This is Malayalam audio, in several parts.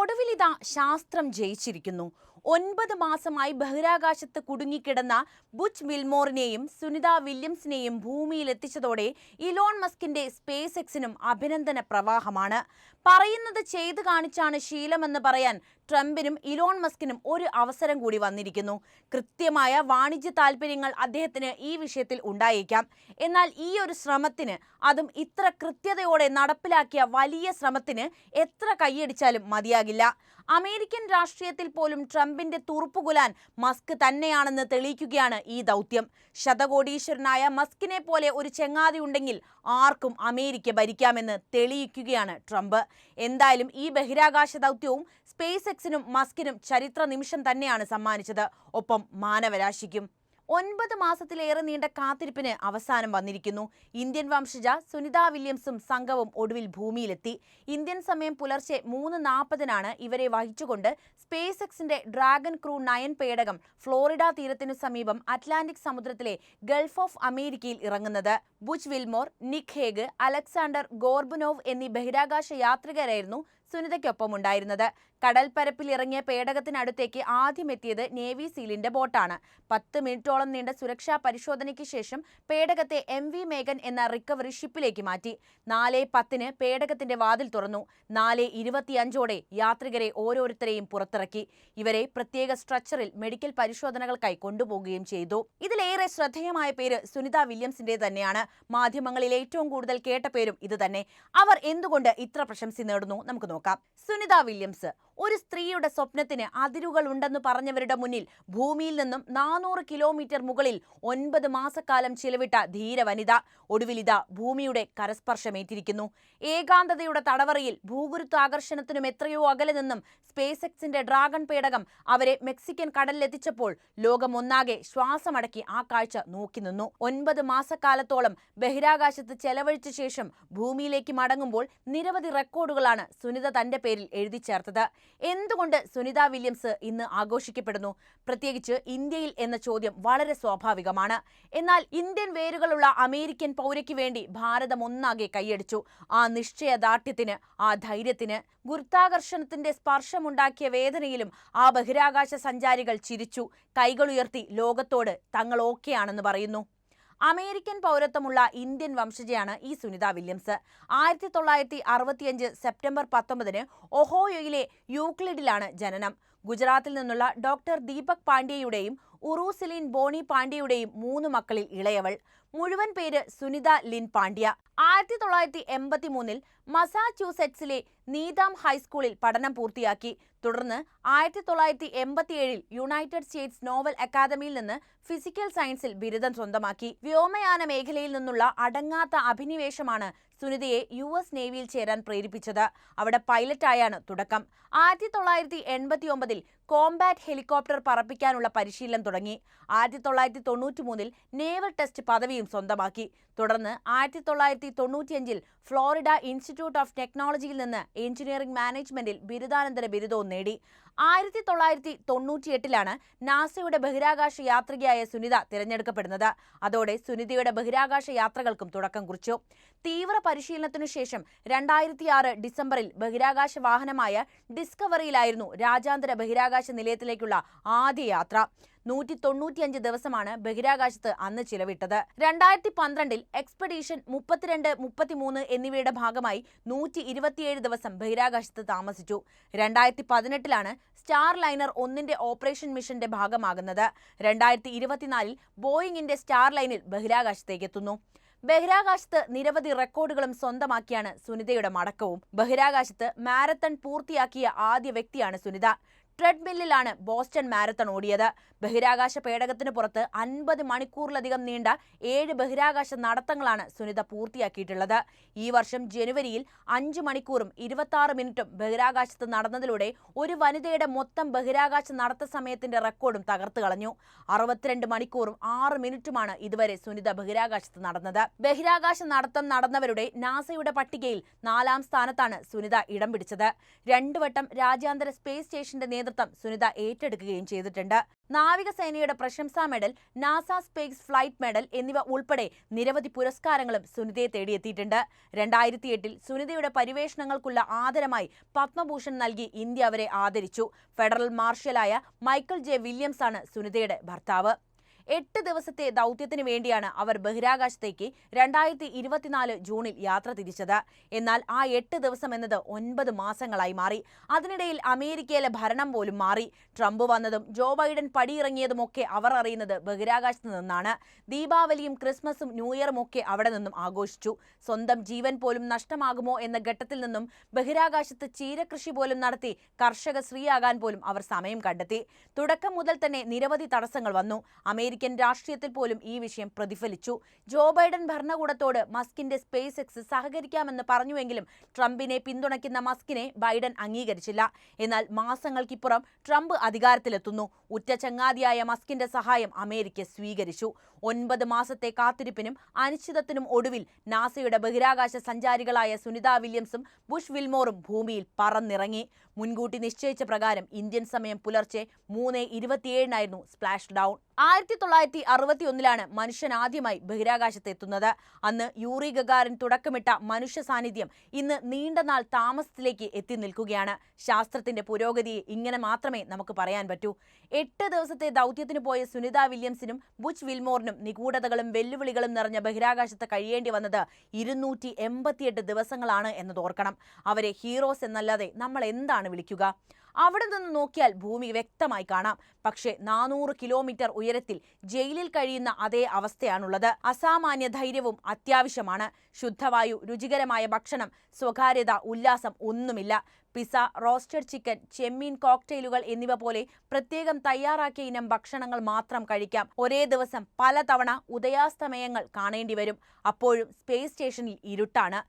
ഒടുവിലിതാ ശാസ്ത്രം ജയിച്ചിരിക്കുന്നു. 9 മാസമായി ബഹിരാകാശത്ത് കുടുങ്ങിക്കിടന്ന ബുച്ച് വിൽമോറിനെയും സുനിത വില്യംസിനെയും ഭൂമിയിലെത്തിച്ചതോടെ ഇലോൺ മസ്കിന്റെ സ്പേസ് എക്സിനും അഭിനന്ദന പ്രവാഹമാണ്. പറയുന്നത് ചെയ്തു കാണിച്ചാണ് ശീലമെന്ന് പറയാൻ ട്രംപിനും ഇലോൺ മസ്കിനും ഒരു അവസരം കൂടി വന്നിരിക്കുന്നു. കൃത്യമായ വാണിജ്യ താൽപര്യങ്ങൾ അദ്ദേഹത്തിന് ഈ വിഷയത്തിൽ ഉണ്ടായേക്കാം. എന്നാൽ ഈ ഒരു ശ്രമത്തിന്, അതും ഇത്ര കൃത്യതയോടെ നടപ്പിലാക്കിയ വലിയ ശ്രമത്തിന് എത്ര കൈയടിച്ചാലും മതിയാകില്ല. അമേരിക്കൻ രാഷ്ട്രീയത്തിൽ പോലും ട്രംപിന്റെ തുറുപ്പുകുലാൻ മസ്ക് തന്നെയാണെന്ന് തെളിയിക്കുകയാണ് ഈ ദൗത്യം. ശതകോടീശ്വരനായ മസ്കിനെ പോലെ ഒരു ചെങ്ങാതി ഉണ്ടെങ്കിൽ ആർക്കും അമേരിക്ക ഭരിക്കാമെന്ന് തെളിയിക്കുകയാണ് ട്രംപ്. എന്തായാലും ഈ ബഹിരാകാശ ദൗത്യവും സ്പേസ് എക്സിനും മസ്കിനും ചരിത്ര നിമിഷം തന്നെയാണ് സമ്മാനിച്ചത്, ഒപ്പം മാനവരാശിക്കും. 9 മാസത്തിലേറെ നീണ്ട കാത്തിരിപ്പിന് അവസാനം വന്നിരിക്കുന്നു. ഇന്ത്യൻ വംശജ സുനിത വില്യംസും സംഘവും ഒടുവിൽ ഭൂമിയിലെത്തി. ഇന്ത്യൻ സമയം പുലർച്ചെ 3:40-നാണ് ഇവരെ വഹിച്ചുകൊണ്ട് സ്പേസ് എക്സിന്റെ ഡ്രാഗൺ ക്രൂ 9 പേടകം ഫ്ലോറിഡ തീരത്തിനു സമീപം അറ്റ്ലാന്റിക് സമുദ്രത്തിലെ ഗൾഫ് ഓഫ് അമേരിക്കയിൽ ഇറങ്ങുന്നത്. Butch Wilmore, Nick Hague, Alexander Gorbunov എന്നീ ബഹിരാകാശ യാത്രികരായിരുന്നു സുനിതയ്ക്കൊപ്പം ഉണ്ടായിരുന്നത്. കടൽപ്പരപ്പിൽ ഇറങ്ങിയ പേടകത്തിനടുത്തേക്ക് ആദ്യം എത്തിയത് നേവി സീലിന്റെ ബോട്ടാണ്. 10 മിനിറ്റോളം നീണ്ട സുരക്ഷാ പരിശോധനയ്ക്ക് ശേഷം പേടകത്തെ MV മേഗൻ എന്ന റിക്കവറി ഷിപ്പിലേക്ക് മാറ്റി. 4:10-ന് പേടകത്തിന്റെ വാതിൽ തുറന്നു. 4:25-ഓടെ യാത്രികരെ ഓരോരുത്തരെയും പുറത്തിറക്കി. ഇവരെ പ്രത്യേക സ്ട്രക്ചറിൽ മെഡിക്കൽ പരിശോധനകൾക്കായി കൊണ്ടുപോകുകയും ചെയ്തു. ഇതിലേറെ ശ്രദ്ധേയമായ പേര് സുനിത വില്യംസിന്റെ തന്നെയാണ്. മാധ്യമങ്ങളിൽ ഏറ്റവും കൂടുതൽ കേട്ട പേരും ഇത് തന്നെ. അവർ എന്തുകൊണ്ട് ഇത്ര പ്രശംസ നേടുന്നു? നമുക്ക് നോക്കാം. സുനിത വില്യംസ് ഒരു സ്ത്രീയുടെ സ്വപ്നത്തിന് അതിരുകൾ ഉണ്ടെന്ന് പറഞ്ഞവരുടെ മുന്നിൽ ഭൂമിയിൽ നിന്നും 400 കിലോമീറ്റർ മുകളിൽ 9 മാസക്കാലം ചിലവിട്ട ധീര വനിത ഒടുവിലിത ഭൂമിയുടെ കരസ്പർശമേറ്റിരിക്കുന്നു. ഏകാന്തതയുടെ തടവറയിൽ ഭൂഗുരുത്വാകർഷണത്തിനും എത്രയോ അകലെ നിന്നും സ്പേസ് എക്സിന്റെ ഡ്രാഗൺ പേടകം അവരെ മെക്സിക്കൻ കടലിലെത്തിച്ചപ്പോൾ ലോകം ഒന്നാകെ ശ്വാസമടക്കി ആ കാഴ്ച നോക്കി നിന്നു. 9 മാസക്കാലത്തോളം ബഹിരാകാശത്ത് ചെലവഴിച്ച ശേഷം ഭൂമിയിലേക്ക് മടങ്ങുമ്പോൾ നിരവധി റെക്കോർഡുകളാണ് സുനിത തന്റെ പേരിൽ എഴുതി ചേർത്തത്. എന്തുകൊണ്ട് സുനിത വില്യംസ് ഇന്ന് ആഘോഷിക്കപ്പെടുന്നു? പ്രത്യേകിച്ച് ഇന്ത്യയിൽ എന്ന ചോദ്യം വളരെ സ്വാഭാവികമാണ്. എന്നാൽ ഇന്ത്യൻ വേരുകളുള്ള അമേരിക്കൻ പൗരയ്ക്ക് വേണ്ടി ഭാരതം ഒന്നാകെ കൈയടിച്ചു. ആ നിശ്ചയദാർഢ്യത്തിന്, ആ ധൈര്യത്തിന്. ഗുരുത്വാകർഷണത്തിന്റെ സ്പർശമുണ്ടാക്കിയ വേദനയിലും ആ ബഹിരാകാശ സഞ്ചാരികൾ ചിരിച്ചു, കൈകളുയർത്തി ലോകത്തോട് തങ്ങൾ ഓക്കെയാണെന്ന് പറയുന്നു. അമേരിക്കൻ പൗരത്വമുള്ള ഇന്ത്യൻ വംശജയാണ് ഈ സുനിത വില്യംസ്. 1965 സെപ്റ്റംബർ 19-ന് ഒഹോയോയിലെ യൂക്ലിഡിലാണ് ജനനം. ഗുജറാത്തിൽ നിന്നുള്ള ഡോക്ടർ ദീപക് പാണ്ഡ്യയുടെയും ഉറൂസിലിൻ ബോണി പാണ്ഡ്യയുടെയും 3 മക്കളിൽ ഇളയവൾ. മുഴുവൻ പേര് സുനിത ലിൻ പാണ്ഡ്യ. 1983-ൽ മസാച്യൂസെറ്റ്സിലെ നീതാം ഹൈസ്കൂളിൽ പഠനം പൂർത്തിയാക്കി. തുടർന്ന് 1987-ൽ യുണൈറ്റഡ് സ്റ്റേറ്റ്സ് നോവൽ അക്കാദമിയിൽ നിന്ന് ഫിസിക്കൽ സയൻസിൽ ബിരുദം സ്വന്തമാക്കി. വ്യോമയാന മേഖലയിൽ നിന്നുള്ള അടങ്ങാത്ത അഭിനിവേശമാണ് സുനിതയെ US നേവിയിൽ ചേരാൻ പ്രേരിപ്പിച്ചത്. അവിടെ പൈലറ്റായാണ് തുടക്കം. 1989-ൽ കോംബാറ്റ് ഹെലികോപ്റ്റർ പറപ്പിക്കാനുള്ള പരിശീലനം തുടങ്ങി. 1993-ൽ നേവൽ ടെസ്റ്റ് പദവിയും സ്വന്തമാക്കി. തുടർന്ന് 1995-ൽ ഫ്ലോറിഡ ഇൻസ്റ്റിറ്റ്യൂട്ട് ഓഫ് ടെക്നോളജിയിൽ നിന്ന് എഞ്ചിനീയറിംഗ് മാനേജ്മെന്റിൽ ബിരുദാനന്തര ബിരുദവും നേടി. 1998-ലാണ് നാസയുടെ ബഹിരാകാശ യാത്രികയായ സുനിത തിരഞ്ഞെടുക്കപ്പെടുന്നത്. അതോടെ സുനിതയുടെ ബഹിരാകാശ യാത്രകൾക്കും തുടക്കം കുറിച്ചു. തീവ്ര പരിശീലനത്തിനു ശേഷം 2006 ഡിസംബറിൽ ബഹിരാകാശ വാഹനമായ ഡിസ്കവറിയിലായിരുന്നു രാജ്യാന്തര ബഹിരാകാശ നിലയത്തിലേക്കുള്ള ആദ്യ യാത്ര. 195 ദിവസമാണ് ബഹിരാകാശത്ത് അന്ന് ചിലവിട്ടത്. 2012-ൽ എക്സ്പെഡീഷൻ 32, 33 എന്നിവയുടെ ഭാഗമായി 127 ദിവസം ബഹിരാകാശത്ത് താമസിച്ചു. 2018-ലാണ് സ്റ്റാർ ലൈനർ 1-ന്റെ ഓപ്പറേഷൻ മിഷന്റെ ഭാഗമാകുന്നത്. 2024-ൽ ബോയിങ്ങിന്റെ സ്റ്റാർ ലൈനിൽ ബഹിരാകാശത്തേക്ക് എത്തുന്നു. ബഹിരാകാശത്ത് നിരവധി റെക്കോർഡുകളും സ്വന്തമാക്കിയാണ് സുനിതയുടെ മടക്കവും. ബഹിരാകാശത്ത് മാരത്തൺ പൂർത്തിയാക്കിയ ആദ്യ വ്യക്തിയാണ് സുനിത. ട്രെഡ്മില്ലിലാണ് ബോസ്റ്റൺ മാരത്തൺ ഓടിയത്. ബഹിരാകാശ പേടകത്തിന് പുറത്ത് 50 മണിക്കൂറിലധികം നീണ്ട 7 ബഹിരാകാശ നടത്തങ്ങളാണ് സുനിത പൂർത്തിയാക്കിയിട്ടുള്ളത്. ഈ വർഷം ജനുവരിയിൽ 5 മണിക്കൂറും 26 മിനിറ്റും ബഹിരാകാശത്ത് നടന്നതിലൂടെ ഒരു വനിതയുടെ മൊത്തം ബഹിരാകാശ നടത്ത സമയത്തിന്റെ റെക്കോർഡും തകർത്തു കളഞ്ഞു. 62 മണിക്കൂറും 6 മിനിറ്റുമാണ് ഇതുവരെ സുനിത ബഹിരാകാശത്ത് നടന്നത്. ബഹിരാകാശ നടത്തം നടന്നവരുടെ നാസയുടെ പട്ടികയിൽ 4-ാം സ്ഥാനത്താണ് സുനിത ഇടം പിടിച്ചത്. 2 വട്ടം രാജ്യാന്തര സ്പേസ് സ്റ്റേഷന്റെ നേതൃത്വം സുനിത ഏറ്റെടുക്കുകയും ചെയ്തിട്ടുണ്ട്. നാവികസേനയുടെ പ്രശംസാ medal, NASA space flight medal എന്നിവ ഉൾപ്പെടെ നിരവധി പുരസ്കാരങ്ങളും സുനിതയെ തേടിയെത്തിയിട്ടുണ്ട്. 2008 സുനിതയുടെ പരിവേഷണങ്ങൾക്കുള്ള ആദരമായി പത്മഭൂഷൺ നൽകി ഇന്ത്യ അവരെ ആദരിച്ചു. ഫെഡറൽ മാർഷലായ മൈക്കൽ ജെ വില്യംസ് ആണ് സുനിതയുടെ ഭർത്താവ്. 8 ദിവസത്തെ ദൗത്യത്തിന് വേണ്ടിയാണ് അവർ ബഹിരാകാശത്തേക്ക് 2024 ജൂണിൽ യാത്ര തിരിച്ചത്. എന്നാൽ ആ 8 ദിവസം എന്നത് 9 മാസങ്ങളായി മാറി. അതിനിടയിൽ അമേരിക്കയിലെ ഭരണം പോലും മാറി. ട്രംപ് വന്നതും ജോ ബൈഡൻ പടിയിറങ്ങിയതുമൊക്കെ അവർ അറിയുന്നത് ബഹിരാകാശത്ത് നിന്നാണ്. ദീപാവലിയും ക്രിസ്മസും ന്യൂ ഇയറും ഒക്കെ അവിടെ നിന്നും ആഘോഷിച്ചു. സ്വന്തം ജീവൻ പോലും നഷ്ടമാകുമോ എന്ന ഘട്ടത്തിൽ നിന്നും ബഹിരാകാശത്ത് ചീരകൃഷി പോലും നടത്തി കർഷക സ്ത്രീയാകാൻ പോലും അവർ സമയം കണ്ടെത്തി. തുടക്കം മുതൽ തന്നെ നിരവധി തടസ്സങ്ങൾ വന്നു. അമേരിക്കൻ രാഷ്ട്രീയത്തിൽ പോലും ഈ വിഷയം പ്രതിഫലിച്ചു. ജോ ബൈഡൻ ഭരണകൂടത്തോട് മസ്കിന്റെ സ്പേസ് എക്സ് സഹകരിക്കാമെന്ന് പറഞ്ഞുവെങ്കിലും ട്രംപിനെ പിന്തുണയ്ക്കുന്ന മസ്കിനെ ബൈഡൻ അംഗീകരിച്ചില്ല. എന്നാൽ മാസങ്ങൾക്കിപ്പുറം ട്രംപ് അധികാരത്തിലെത്തുന്നു. ഉറ്റ ചങ്ങാതിയായ മസ്കിന്റെ സഹായം അമേരിക്ക സ്വീകരിച്ചു. 9 മാസത്തെ കാത്തിരിപ്പിനും അനിശ്ചിതത്തിനും ഒടുവിൽ നാസയുടെ ബഹിരാകാശ സഞ്ചാരികളായ സുനിത വില്യംസും ബുഷ് വിൽമോറും ഭൂമിയിൽ പറന്നിറങ്ങി. മുൻകൂട്ടി നിശ്ചയിച്ച പ്രകാരം ഇന്ത്യൻ സമയം പുലർച്ചെ 3:27 സ്പ്ലാഷ് ഡൗൺ. 1961 മനുഷ്യൻ ആദ്യമായി ബഹിരാകാശത്തെത്തുന്നത്. അന്ന് യൂറി ഗഗാറിൻ തുടക്കമിട്ട മനുഷ്യ സാന്നിധ്യം ഇന്ന് നീണ്ട നാൾ താമസത്തിലേക്ക് എത്തി നിൽക്കുകയാണ്. ശാസ്ത്രത്തിന്റെ പുരോഗതിയെ ഇങ്ങനെ മാത്രമേ നമുക്ക് പറയാൻ പറ്റൂ. 8 ദിവസത്തെ ദൗത്യത്തിന് പോയ സുനിത വില്യംസിനും ബുച്ച് വിൽമോറിനും നിഗൂഢതകളും വെല്ലുവിളികളും നിറഞ്ഞ ബഹിരാകാശത്ത് കഴിയേണ്ടി വന്നത് 288 ദിവസങ്ങളാണ് എന്നതോർക്കണം. അവരെ ഹീറോസ് എന്നല്ലാതെ നമ്മൾ എന്താണ് വിളിക്കുക? അവിടെ നിന്ന് നോക്കിയാൽ ഭൂമി വ്യക്തമായി കാണാം. പക്ഷേ 400 കിലോമീറ്റർ ഉയരത്തിൽ ജയിലിൽ കഴിയുന്ന അതേ അവസ്ഥയാണുള്ളത്. അസാമാന്യ ധൈര്യവും അത്യാവശ്യമാണ്. ശുദ്ധവായു, രുചികരമായ ഭക്ഷണം, സ്വകാര്യത, ഉല്ലാസം ഒന്നുമില്ല. പിസ, റോസ്റ്റഡ് ചിക്കൻ, ചെമ്മീൻ കോക്ടെയിലുകൾ എന്നിവ പോലെ പ്രത്യേകം തയ്യാറാക്കിയ ഇനം ഭക്ഷണങ്ങൾ മാത്രം കഴിക്കാം. ഒരേ ദിവസം പലതവണ ഉദയാസ്തമയങ്ങൾ കാണേണ്ടി വരും. അപ്പോഴും സ്പേസ് സ്റ്റേഷനിൽ ഇരുട്ടാണ്.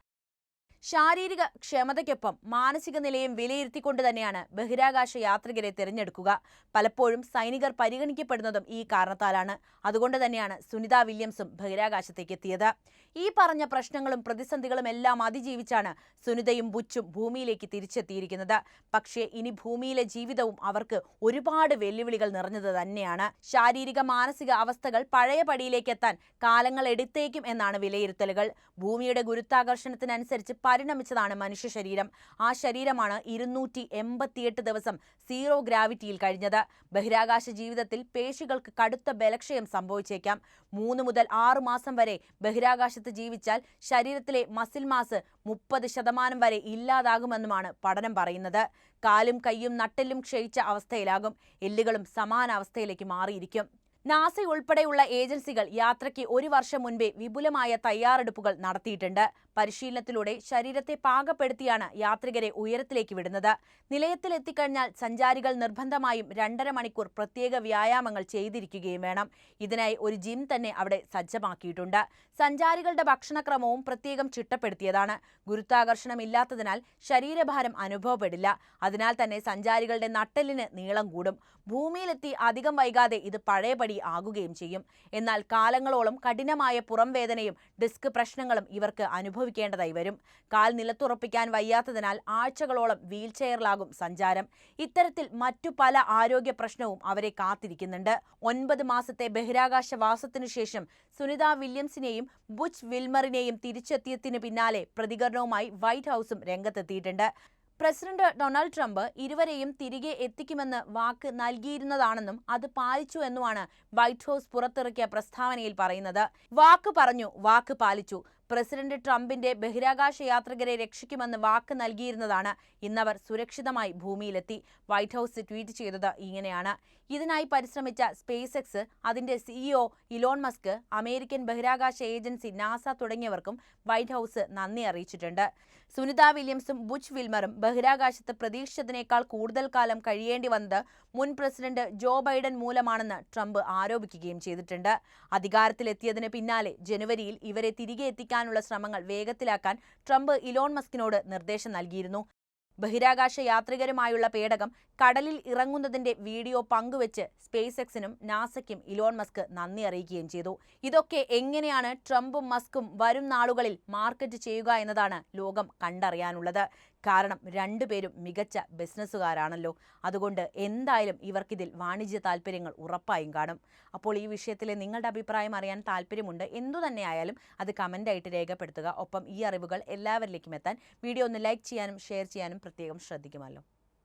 ശാരീരിക ക്ഷമതയ്ക്കൊപ്പം മാനസിക നിലയും വിലയിരുത്തിക്കൊണ്ട് തന്നെയാണ് ബഹിരാകാശ യാത്രികരെ തിരഞ്ഞെടുക്കുക. പലപ്പോഴും സൈനികർ പരിഗണിക്കപ്പെടുന്നതും ഈ കാരണത്താലാണ്. അതുകൊണ്ട് തന്നെയാണ് സുനിത വില്യംസും ബഹിരാകാശത്തേക്ക് എത്തിയത്. ഈ പറഞ്ഞ പ്രശ്നങ്ങളും പ്രതിസന്ധികളും എല്ലാം അതിജീവിച്ചാണ് സുനിതയും ബുച്ചും ഭൂമിയിലേക്ക് തിരിച്ചെത്തിയിരിക്കുന്നത്. പക്ഷേ ഇനി ഭൂമിയിലെ ജീവിതവും അവർക്ക് ഒരുപാട് വെല്ലുവിളികൾ നിറഞ്ഞത് തന്നെയാണ്. ശാരീരിക മാനസിക അവസ്ഥകൾ പഴയ പടിയിലേക്ക് എത്താൻ കാലങ്ങൾ എടുത്തേക്കും എന്നാണ് വിലയിരുത്തലുകൾ. ഭൂമിയുടെ ഗുരുത്വാകർഷണത്തിനനുസരിച്ച് പരിണമിച്ചതാണ് മനുഷ്യ ശരീരം. ആ ശരീരമാണ് 288 ദിവസം സീറോ ഗ്രാവിറ്റിയിൽ കഴിഞ്ഞത്. ബഹിരാകാശ ജീവിതത്തിൽ പേശികൾക്ക് കടുത്ത ബലക്ഷയം സംഭവിച്ചേക്കാം. 3 മുതൽ 6 മാസം വരെ ബഹിരാകാശത്ത് ജീവിച്ചാൽ ശരീരത്തിലെ മസിൽ മാസ് 30% വരെ ഇല്ലാതാകുമെന്നുമാണ് പഠനം പറയുന്നത്. കാലും കൈയും നട്ടെല്ലും ക്ഷയിച്ച അവസ്ഥയിലാകും. എല്ലുകളും സമാന അവസ്ഥയിലേക്ക് മാറിയിരിക്കും. നാസ ഉൾപ്പെടെയുള്ള ഏജൻസികൾ യാത്രയ്ക്ക് 1 വർഷം മുൻപേ വിപുലമായ തയ്യാറെടുപ്പുകൾ നടത്തിയിട്ടുണ്ട്. പരിശീലനത്തിലൂടെ ശരീരത്തെ പാകപ്പെടുത്തിയാണ് യാത്രികരെ ഉയരത്തിലേക്ക് വിടുന്നത്. നിലയത്തിലെത്തിക്കഴിഞ്ഞാൽ സഞ്ചാരികൾ നിർബന്ധമായും 2.5 മണിക്കൂർ പ്രത്യേക വ്യായാമങ്ങൾ ചെയ്തിരിക്കുകയും വേണം. ഇതിനായി ഒരു ജിം തന്നെ അവിടെ സജ്ജമാക്കിയിട്ടുണ്ട്. സഞ്ചാരികളുടെ ഭക്ഷണക്രമവും പ്രത്യേകം ചിട്ടപ്പെടുത്തിയതാണ്. ഗുരുത്വാകർഷണമില്ലാത്തതിനാൽ ശരീരഭാരം അനുഭവപ്പെടില്ല. അതിനാൽ തന്നെ സഞ്ചാരികളുടെ നട്ടെല്ലിന് നീളം കൂടും. ഭൂമിയിലെത്തി അധികം വൈകാതെ ഇത് പഴയപടി ആകുകയും ചെയ്യും. എന്നാൽ കാലങ്ങളോളം കഠിനമായ പുറംവേദനയും ഡിസ്ക് പ്രശ്നങ്ങളും ഇവർക്ക് അനുഭവിക്കേണ്ടതായി വരും. കാൽ നിലത്തുറപ്പിക്കാൻ വയ്യാത്തതിനാൽ ആഴ്ചകളോളം വീൽ ചെയറിലാകും സഞ്ചാരം. ഇത്തരത്തിൽ മറ്റു പല ആരോഗ്യ പ്രശ്നവും അവരെ കാത്തിരിക്കുന്നുണ്ട്. 9 മാസത്തെ ബഹിരാകാശവാസത്തിനു ശേഷം സുനിത വില്യംസിനെയും ബുച്ച് വിൽമറിനെയും തിരിച്ചെത്തിയതിന് പിന്നാലെ പ്രതികരണവുമായി വൈറ്റ് ഹൗസും രംഗത്തെത്തിയിട്ടുണ്ട്. പ്രസിഡന്റ് ഡൊണാൾഡ് ട്രംപ് ഇരുവരെയും തിരികെ എത്തിക്കുമെന്ന് വാക്ക് നൽകിയിരുന്നതാണെന്നും അത് പാലിച്ചു എന്നുമാണ് വൈറ്റ് ഹൗസ് പുറത്തിറക്കിയ പ്രസ്താവനയിൽ പറയുന്നത്. വാക്ക് പറഞ്ഞു, വാക്ക് പാലിച്ചു. പ്രസിഡന്റ് ട്രംപിന്റെ ബഹിരാകാശ യാത്രികരെ രക്ഷിക്കുമെന്ന് വാക്ക് നൽകിയിരുന്നതാണ്. ഇന്നവർ സുരക്ഷിതമായി ഭൂമിയിലെത്തി. വൈറ്റ് ഹൗസ് ട്വീറ്റ് ചെയ്തത് ഇങ്ങനെയാണ്: ഇതിനായി പരിശ്രമിച്ച സ്പേസ് എക്സ്, അതിന്റെ സിഇഒ ഇലോൺ മസ്ക്, അമേരിക്കൻ ബഹിരാകാശ ഏജൻസി നാസ തുടങ്ങിയവർക്കും വൈറ്റ് ഹൗസ് നന്ദി അറിയിച്ചിട്ടുണ്ട്. സുനിത വില്യംസും ബുച്ച് വിൽമറും ബഹിരാകാശത്ത് പ്രതീക്ഷിച്ചതിനേക്കാൾ കൂടുതൽ കാലം കഴിയേണ്ടി വന്നത് മുൻ പ്രസിഡന്റ് ജോ ബൈഡൻ മൂലമാണെന്ന് ട്രംപ് ആരോപിക്കുകയും ചെയ്തിട്ടുണ്ട്. അധികാരത്തിലെത്തിയതിന് പിന്നാലെ ജനുവരിയിൽ ഇവരെ തിരികെ എത്തിക്കാനുള്ള ശ്രമങ്ങൾ വേഗത്തിലാക്കാൻ ട്രംപ് ഇലോൺ മസ്കിനോട് നിർദ്ദേശം നൽകിയിരുന്നു. ബഹിരാകാശ യാത്രികരുമായുള്ള പേടകം കടലിൽ ഇറങ്ങുന്നതിന്റെ വീഡിയോ പങ്കുവെച്ച് സ്പേസ് എക്സിനും നാസയ്ക്കും ഇലോൺ മസ്ക് നന്ദി അറിയിക്കുകയും ചെയ്തു. ഇതൊക്കെ എങ്ങനെയാണ് ട്രംപും മസ്കും വരും നാളുകളിൽ മാർക്കറ്റ് ചെയ്യുക എന്നതാണ് ലോകം കണ്ടറിയാനുള്ളത്. കാരണം രണ്ടുപേരും മികച്ച ബിസിനസ്സുകാരാണല്ലോ. അതുകൊണ്ട് എന്തായാലും ഇവർക്കിതിൽ വാണിജ്യ താല്പര്യങ്ങൾ ഉറപ്പായും കാണും. അപ്പോൾ ഈ വിഷയത്തിലെ നിങ്ങളുടെ അഭിപ്രായം അറിയാൻ താല്പര്യമുണ്ട്. എന്തു തന്നെയായാലും അത് കമൻ്റായിട്ട് രേഖപ്പെടുത്തുക. ഒപ്പം ഈ അറിവുകൾ എല്ലാവരിലേക്കും എത്താൻ വീഡിയോ ഒന്ന് ലൈക്ക് ചെയ്യാനും ഷെയർ ചെയ്യാനും പ്രത്യേകം ശ്രദ്ധിക്കുമല്ലോ.